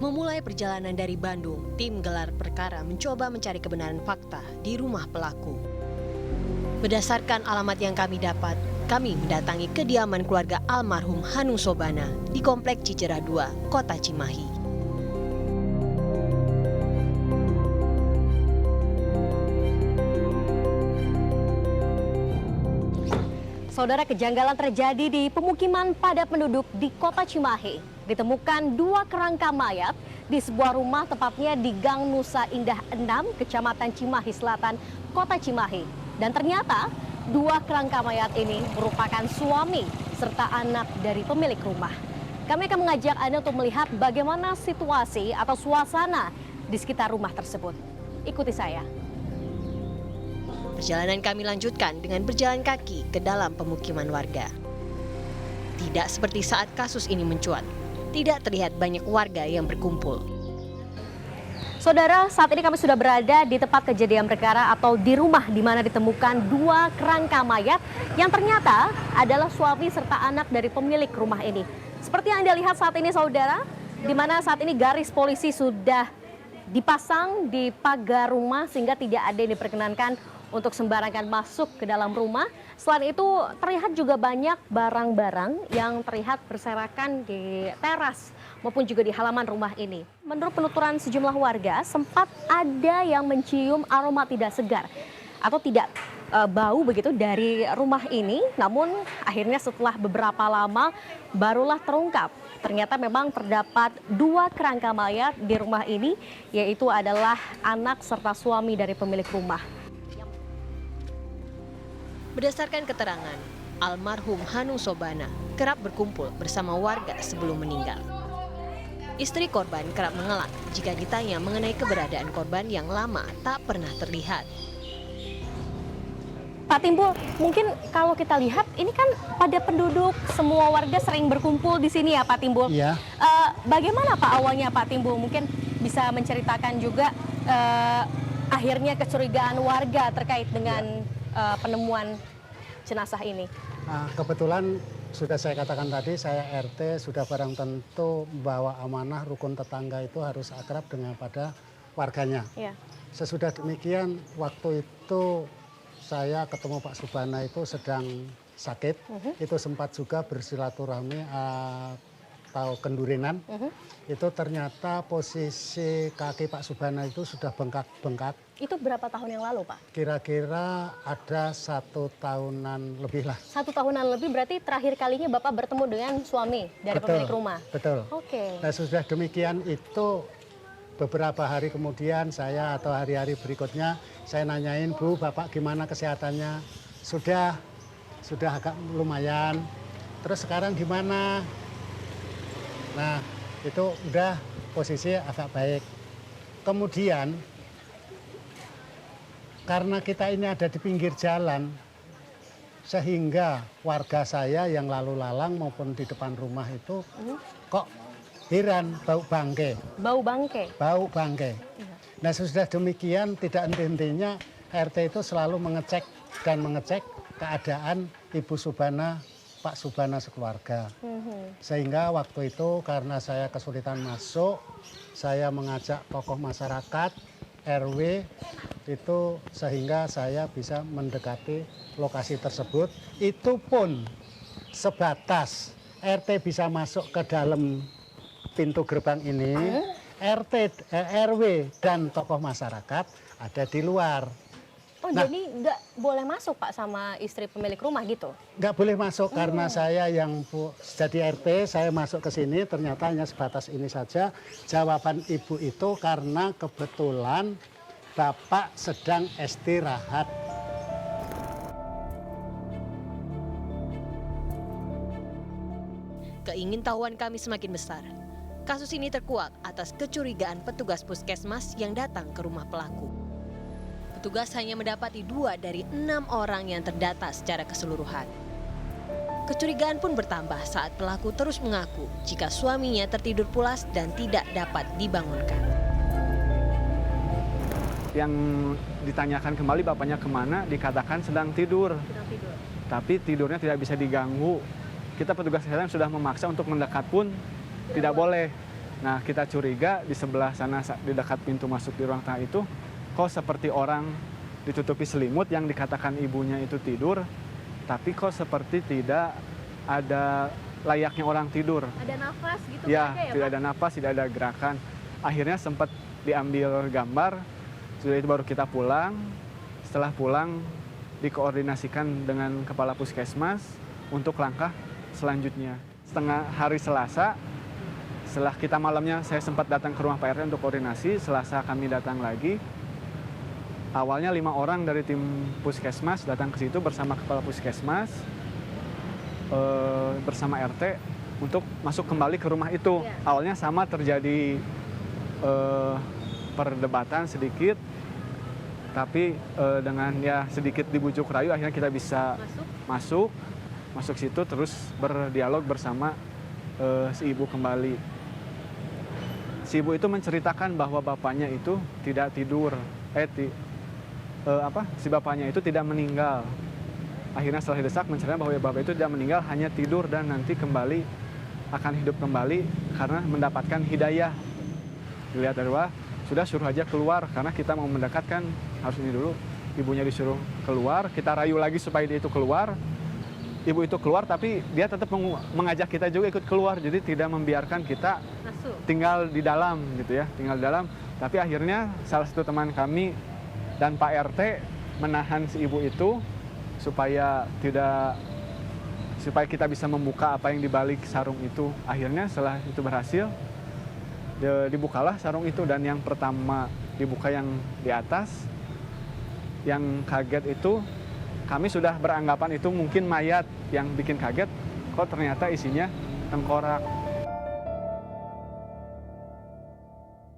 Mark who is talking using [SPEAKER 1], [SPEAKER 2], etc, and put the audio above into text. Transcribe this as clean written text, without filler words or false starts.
[SPEAKER 1] Memulai perjalanan dari Bandung, tim gelar perkara mencoba mencari kebenaran fakta di rumah pelaku. Berdasarkan alamat yang kami dapat, kami mendatangi kediaman keluarga almarhum Hanung Sobana di Komplek Cicerah 2, Kota Cimahi.
[SPEAKER 2] Saudara, kejanggalan terjadi di pemukiman padat penduduk di Kota Cimahi. Ditemukan 2 kerangka mayat di sebuah rumah, tepatnya di Gang Nusa Indah 6, Kecamatan Cimahi Selatan, Kota Cimahi. Dan ternyata 2 kerangka mayat ini merupakan suami serta anak dari pemilik rumah. Kami akan mengajak Anda untuk melihat bagaimana situasi atau suasana di sekitar rumah tersebut. Ikuti saya.
[SPEAKER 1] Perjalanan kami lanjutkan dengan berjalan kaki ke dalam pemukiman warga. Tidak seperti saat kasus ini mencuat, tidak terlihat banyak warga yang berkumpul.
[SPEAKER 2] Saudara, saat ini kami sudah berada di tempat kejadian perkara atau di rumah di mana ditemukan 2 kerangka mayat yang ternyata adalah suami serta anak dari pemilik rumah ini. Seperti yang Anda lihat saat ini, saudara, di mana saat ini garis polisi sudah dipasang di pagar rumah sehingga tidak ada yang diperkenankan untuk sembarangan masuk ke dalam rumah. Selain itu terlihat juga banyak barang-barang yang terlihat berserakan di teras maupun juga di halaman rumah ini. Menurut penuturan sejumlah warga, sempat ada yang mencium aroma tidak segar atau tidak bau begitu dari rumah ini. Namun akhirnya setelah beberapa lama barulah terungkap. Ternyata memang terdapat 2 kerangka mayat di rumah ini, yaitu adalah anak serta suami dari pemilik rumah.
[SPEAKER 1] Berdasarkan keterangan, almarhum Hanung Sobana kerap berkumpul bersama warga sebelum meninggal. Istri korban kerap mengelak jika ditanya mengenai keberadaan korban yang lama tak pernah terlihat.
[SPEAKER 2] Pak Timbul, mungkin kalau kita lihat ini kan pada penduduk semua warga sering berkumpul di sini ya Pak Timbul.
[SPEAKER 3] Iya.
[SPEAKER 2] Bagaimana Pak awalnya Pak Timbul? Mungkin bisa menceritakan juga akhirnya kecurigaan warga terkait dengan penemuan jenazah ini.
[SPEAKER 3] Nah, kebetulan sudah saya katakan tadi, saya RT sudah barang tentu bahwa amanah rukun tetangga itu harus akrab dengan pada warganya.
[SPEAKER 2] Ya.
[SPEAKER 3] Sesudah demikian, waktu itu saya ketemu Pak Subana itu sedang sakit, itu sempat juga bersilaturahmi atau kendurinan. Itu ternyata posisi kaki Pak Subana itu sudah bengkak-bengkak.
[SPEAKER 2] Itu berapa tahun yang lalu Pak?
[SPEAKER 3] Kira-kira ada 1 tahunan lebih lah.
[SPEAKER 2] 1 tahunan lebih, berarti terakhir kalinya Bapak bertemu dengan suami dari pemilik rumah?
[SPEAKER 3] Betul.
[SPEAKER 2] Oke.
[SPEAKER 3] Nah sudah demikian itu beberapa hari kemudian saya atau hari-hari berikutnya saya nanyain, Bu, Bapak gimana kesehatannya? Sudah agak lumayan. Terus sekarang gimana? Nah itu udah posisi agak baik. Kemudian karena kita ini ada di pinggir jalan, sehingga warga saya yang lalu lalang maupun di depan rumah itu kok heran bau bangke.
[SPEAKER 2] Bau bangke?
[SPEAKER 3] Bau bangke. Nah sesudah demikian tidak henti-hentinya RT itu selalu mengecek keadaan Ibu Subana, Pak Subana sekeluarga. Sehingga waktu itu karena saya kesulitan masuk, saya mengajak tokoh masyarakat, RW, itu sehingga saya bisa mendekati lokasi tersebut. Itu pun sebatas RT bisa masuk ke dalam pintu gerbang ini, RW dan tokoh masyarakat ada di luar.
[SPEAKER 2] Oh, nah, jadi nggak boleh masuk Pak sama istri pemilik rumah gitu?
[SPEAKER 3] Nggak boleh masuk karena saya yang jadi RT, saya masuk ke sini ternyata hanya sebatas ini saja. Jawaban ibu itu karena kebetulan Bapak sedang istirahat.
[SPEAKER 1] Keingintahuan kami semakin besar. Kasus ini terkuak atas kecurigaan petugas puskesmas yang datang ke rumah pelaku. Petugas hanya mendapati 2 dari 6 orang yang terdata secara keseluruhan. Kecurigaan pun bertambah saat pelaku terus mengaku jika suaminya tertidur pulas dan tidak dapat dibangunkan.
[SPEAKER 4] Yang ditanyakan kembali bapaknya kemana, dikatakan sedang tidur. Tapi tidurnya tidak bisa diganggu. Kita petugas kesehatan sudah memaksa untuk mendekat pun tidak boleh. Nah, kita curiga di sebelah sana, di dekat pintu masuk di ruang tengah itu, kok seperti orang ditutupi selimut yang dikatakan ibunya itu tidur, tapi kok seperti tidak ada layaknya orang tidur.
[SPEAKER 2] Ada nafas gitu
[SPEAKER 4] Ya,
[SPEAKER 2] nggak ada
[SPEAKER 4] tidak
[SPEAKER 2] Pak?
[SPEAKER 4] ada napas, tidak ada gerakan. Akhirnya sempat diambil gambar, sudah itu baru kita pulang. Setelah pulang, dikoordinasikan dengan kepala puskesmas untuk langkah selanjutnya. Setengah hari Selasa, setelah kita malamnya saya sempat datang ke rumah Pak RT untuk koordinasi, Selasa kami datang lagi. Awalnya 5 orang dari tim puskesmas datang ke situ bersama kepala puskesmas, bersama RT untuk masuk kembali ke rumah itu.
[SPEAKER 2] Ya.
[SPEAKER 4] Awalnya sama terjadi perdebatan sedikit, tapi dengan ya sedikit dibujuk rayu akhirnya kita bisa masuk situ terus berdialog bersama si ibu kembali. Si ibu itu menceritakan bahwa bapaknya itu tidak tidur, si bapaknya itu tidak meninggal. Akhirnya setelah didesak menceritakan bahwa bapak itu tidak meninggal, hanya tidur dan nanti kembali akan hidup kembali karena mendapatkan hidayah. Dilihat dari bawah, sudah suruh aja keluar karena kita mau mendekatkan, harus ini dulu. Ibunya disuruh keluar, kita rayu lagi supaya dia itu keluar. Ibu itu keluar tapi dia tetap mengajak kita juga ikut keluar, jadi tidak membiarkan kita tinggal di dalam gitu ya, tinggal di dalam. Tapi akhirnya salah satu teman kami dan Pak RT menahan si ibu itu supaya kita bisa membuka apa yang dibalik sarung itu. Akhirnya setelah itu berhasil, dibukalah sarung itu dan yang pertama dibuka yang di atas. Yang kaget itu kami sudah beranggapan itu mungkin mayat, yang bikin kaget kok ternyata isinya tengkorak.